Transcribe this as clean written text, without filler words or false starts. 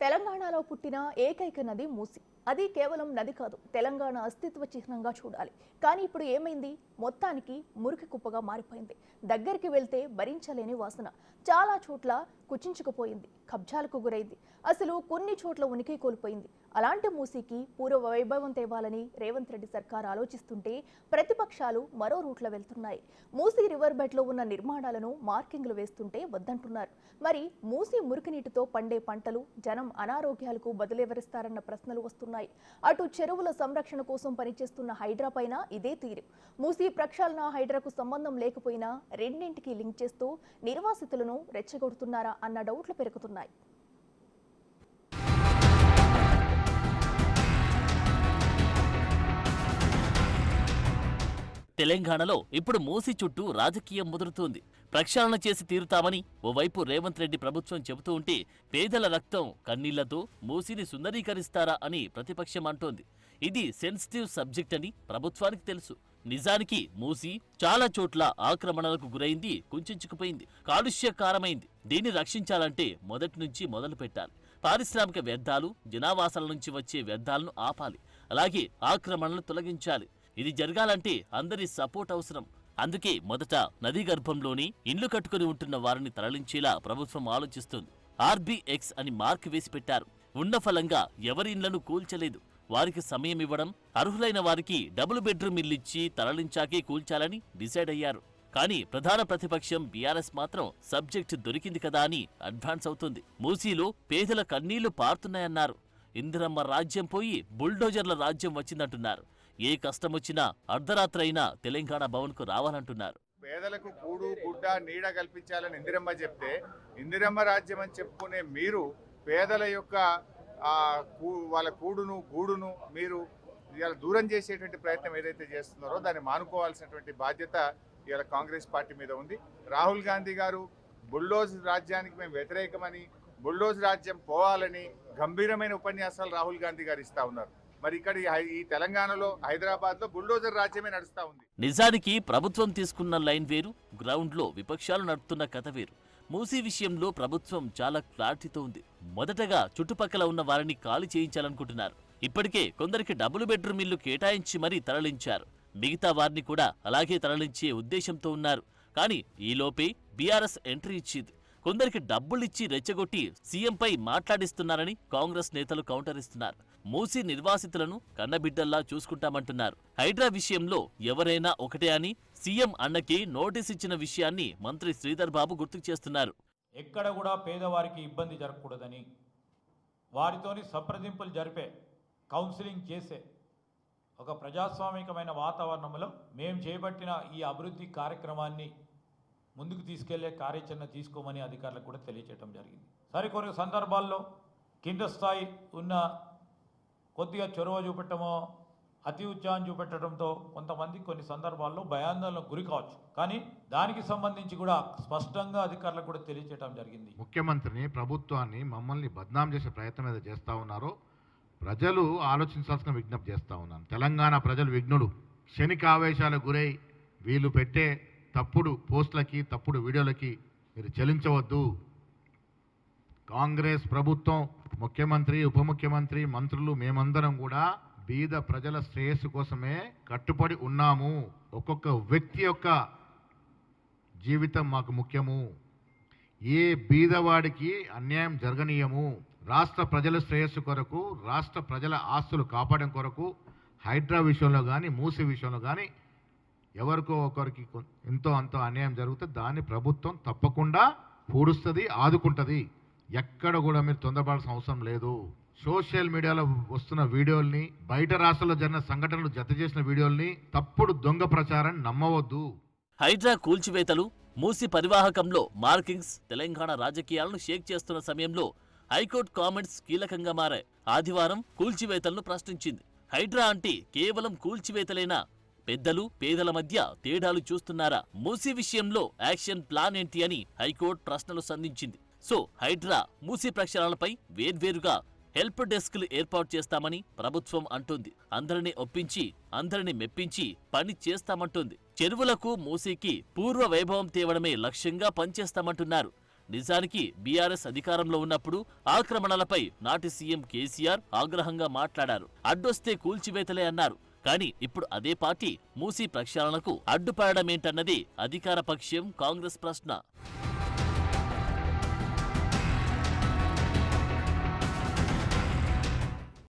తెలంగాణలో పుట్టిన ఏకైక నది మూసి. అది కేవలం నది కాదు, తెలంగాణ అస్తిత్వ చిహ్నంగా చూడాలి. కానీ ఇప్పుడు ఏమైంది? మొత్తానికి మురికి కుప్పగా మారిపోయింది. దగ్గరికి వెళ్తే భరించలేని వాసన. చాలా చోట్ల కుచించుకుపోయింది, కబ్జాలకు గురైంది. అసలు కొన్ని చోట్ల ఉనికి కోల్పోయింది. అలాంటి మూసీకి పూర్వ వైభవం తేవాలని రేవంత్ రెడ్డి సర్కార్ ఆలోచిస్తుంటే ప్రతిపక్షాలు మరో రూట్లో వెళ్తున్నాయి. మూసీ రివర్ బెడ్లో ఉన్న నిర్మాణాలను మార్కింగ్లు వేస్తుంటే వద్దంటున్నారు. మరి మూసీ మురికి నీటితో పండే పంటలు, జనం అనారోగ్యాలకు బదులెవరిస్తారన్న ప్రశ్నలు వస్తున్నాయి. అటు చెరువుల సంరక్షణ కోసం పనిచేస్తున్న హైడ్రా పైన ఇదే తీరు. మూసీ ప్రక్షాళన హైడ్రాకు సంబంధం లేకపోయినా రెండింటికి లింక్ చేస్తూ నిర్వాసితులను రెచ్చగొడుతున్నారా అన్న డౌట్లు పెరుగుతున్నాయి. తెలంగాణలో ఇప్పుడు మూసీ చుట్టూ రాజకీయం ముదురుతోంది. ప్రక్షాళన చేసి తీరుతామని ఓవైపు రేవంత్ రెడ్డి ప్రభుత్వం చెబుతూ ఉంటే, పేదల రక్తం కన్నీళ్లతో మూసీని సుందరీకరిస్తారా అని ప్రతిపక్షం అంటోంది. ఇది సెన్సిటివ్ సబ్జెక్ట్ అని ప్రభుత్వానికి తెలుసు. నిజానికి మూసీ చాలా చోట్ల ఆక్రమణలకు గురైంది, కుంచుకుపోయింది, కాలుష్యకారమైంది. దీన్ని రక్షించాలంటే మొదటి నుంచి మొదలు పెట్టాలి. పారిశ్రామిక వ్యర్థాలు, జనావాసాల నుంచి వచ్చే వ్యర్థాలను ఆపాలి. అలాగే ఆక్రమణలను తొలగించాలి. ఇది జరగాలంటే అందరి సపోర్ట్ అవసరం. అందుకే మొదట నదీ గర్భంలోని ఇండ్లు కట్టుకుని ఉంటున్న వారిని తరలించేలా ప్రభుత్వం ఆలోచిస్తుంది. RBX అని మార్క్ వేసి పెట్టారు. ఉన్న ఫలంగా ఎవరి ఇండ్లను కూల్చలేదు. వారికి సమయం ఇవ్వడం, అర్హులైన వారికి డబుల్ బెడ్రూమ్ ఇల్లిచ్చి తరలించాకే కూల్చాలని డిసైడ్ అయ్యారు. కానీ ప్రధాన ప్రతిపక్షం BRS మాత్రం సబ్జెక్ట్ దొరికింది కదా అని అడ్వాన్స్ అవుతుంది. మూసీలో పేదల కన్నీళ్లు పారుతున్నాయన్నారు. ఇందిరమ్మ రాజ్యం పోయి బుల్డోజర్ల రాజ్యం వచ్చిందంటున్నారు. ఏ కష్టమొచ్చినా అర్ధరాత్రైనా తెలంగాణ భవన్కు రావాలంటున్నారు. పేదలకు కూడు గుడ్డ నీడ కల్పించాలని ఇందిరమ్మ చెప్తే, ఇందిరమ్మ రాజ్యం అని చెప్పుకునే మీరు పేదల యొక్క వాళ్ళ కూడును గూడును మీరు ఇవాళ దూరం చేసేటువంటి ప్రయత్నం ఏదైతే చేస్తున్నారో దాన్ని మానుకోవాల్సినటువంటి బాధ్యత ఇవాళ కాంగ్రెస్ పార్టీ మీద ఉంది. రాహుల్ గాంధీ గారు బుల్డోజ్ రాజ్యానికి మేము వ్యతిరేకమని, బుల్డోజ్ రాజ్యం పోవాలని గంభీరమైన ఉపన్యాసాలు రాహుల్ గాంధీ గారు ఇస్తా ఉన్నారు. మరి ఇక్కడ ఈ తెలంగాణలో హైదరాబాద్ లో బుల్డోజర్ రాజ్యమే నడుస్తా ఉంది. నిజానికి ప్రభుత్వం తీసుకున్న లైన్ వేరు, గ్రౌండ్ లో విపక్షాలు నడుపుతున్న కథ వేరు. మూసీ విషయంలో ప్రభుత్వం చాలా క్లారిటీతో ఉంది. మొదటగా చుట్టుపక్కల ఉన్న వారిని ఖాళీ చేయించాలనుకుంటున్నారు. ఇప్పటికే కొందరికి డబుల్ బెడ్రూమ్ ఇల్లు కేటాయించి మరీ తరలించారు. మిగతా వారిని కూడా అలాగే తరలించే ఉద్దేశంతో ఉన్నారు. కానీ ఈలోపే BRS ఎంట్రీ ఇచ్చింది. కొందరికి డబ్బులిచ్చి రెచ్చగొట్టి సీఎంపై మాట్లాడిస్తున్నారని కాంగ్రెస్ నేతలు కౌంటర్ ఇస్తున్నారు. మూసీ నిర్వాసితులను కన్నబిడ్డల్లా చూసుకుంటామంటున్నారు. హైడ్రా విషయంలో ఎవరైనా ఒకటే అని సీఎం అన్నకి నోటీస్ ఇచ్చిన విషయాన్ని మంత్రి శ్రీధర్ బాబు గుర్తుకు చేస్తున్నారు. ఎక్కడ కూడా పేదవారికి ఇబ్బంది జరగకూడదని, వారితోని సంప్రదింపులు జరిపే, కౌన్సిలింగ్ చేసే ఒక ప్రజాస్వామికమైన వాతావరణంలో మేము చేపట్టిన ఈ అభివృద్ధి కార్యక్రమాన్ని ముందుకు తీసుకెళ్లే కార్యాచరణ తీసుకోమని అధికారులకు కూడా తెలియచేయడం జరిగింది. సరికొన్ని సందర్భాల్లో కింద స్థాయి ఉన్న కొద్దిగా చొరవ చూపెట్టమో, అతి ఉత్సాహం చూపెట్టడంతో కొంతమంది కొన్ని సందర్భాల్లో భయాందోళనకు గురి కావచ్చు. కానీ దానికి సంబంధించి కూడా స్పష్టంగా అధికారులకు కూడా తెలియచేయడం జరిగింది. ముఖ్యమంత్రిని, ప్రభుత్వాన్ని, మమ్మల్ని బద్నాం చేసే ప్రయత్నం ఏదో చేస్తూ ఉన్నారో ప్రజలు ఆలోచించాల్సిన విజ్ఞప్తి చేస్తూ ఉన్నాను. తెలంగాణ ప్రజలు విఘ్నుడు. క్షణిక ఆవేశాలకు గురై వీళ్ళు పెట్టే తప్పుడు పోస్టులకి, తప్పుడు వీడియోలకి మీరు చెల్లించవద్దు. కాంగ్రెస్ ప్రభుత్వం, ముఖ్యమంత్రి, ఉప ముఖ్యమంత్రి, మంత్రులు, మేమందరం కూడా బీద ప్రజల శ్రేయస్సు కోసమే కట్టుబడి ఉన్నాము. ఒక్కొక్క వ్యక్తి యొక్క జీవితం మాకు ముఖ్యము. ఏ బీదవాడికి అన్యాయం జరగనీయము. రాష్ట్ర ప్రజల శ్రేయస్సు కొరకు, రాష్ట్ర ప్రజల ఆస్తులు కాపాడడం కొరకు హైడ్రా విషయంలో కానీ, మూసీ విషయంలో కానీ ఎవరికో ఒకరికి ఎంతో అంతో అన్యాయం జరిగితే దాన్ని ప్రభుత్వం తప్పకుండా పూడుస్తుంది, ఆదుకుంటుంది. ఎక్కడ కూడా మీరు తొందరపడాల్సిన అవసరం లేదు. సోషల్ మీడియాలో వస్తున్న వీడియోల్ని, బయట రాష్ట్రాల్లో జరిగిన సంఘటనలు జత చేసిన వీడియోల్ని, తప్పుడు దొంగ ప్రచారాన్ని నమ్మవద్దు. హైడ్రా కూల్చివేతలు, మూసీ పరివాహకంలో మార్కింగ్స్ తెలంగాణ రాజకీయాలను షేక్ చేస్తున్న సమయంలో హైకోర్టు కామెంట్స్ కీలకంగా మారాయి. ఆదివారం కూల్చివేతలను ప్రశ్నించింది. హైడ్రా అంటే కేవలం కూల్చివేతలేనా? పెద్దలు పేదల మధ్య తేడాలు చూస్తున్నారా? మూసీ విషయంలో యాక్షన్ ప్లాన్ ఏంటి అని హైకోర్టు ప్రశ్నలు సంధించింది. సో హైడ్రా, మూసీ ప్రక్షాళనపై వేర్వేరుగా హెల్ప్ డెస్క్లు ఏర్పాటు చేస్తామని ప్రభుత్వం అంటుంది. అందరినీ ఒప్పించి, అందరినీ మెప్పించి పని చేస్తామంటుంది. చెరువులకు, మూసీకి పూర్వ వైభవం తేవడమే లక్ష్యంగా పనిచేస్తామంటున్నారు. నిజానికి బీఆర్ఎస్ అధికారంలో ఉన్నప్పుడు ఆక్రమణలపై నాటి సీఎం కేసీఆర్ ఆగ్రహంగా మాట్లాడారు. అడ్డొస్తే కూల్చివేతలే అన్నారు. కానీ ఇప్పుడు అదే పార్టీ మూసీ ప్రక్షాళనకు అడ్డుపడమేంటన్నది అధికార పక్షం కాంగ్రెస్ ప్రశ్న.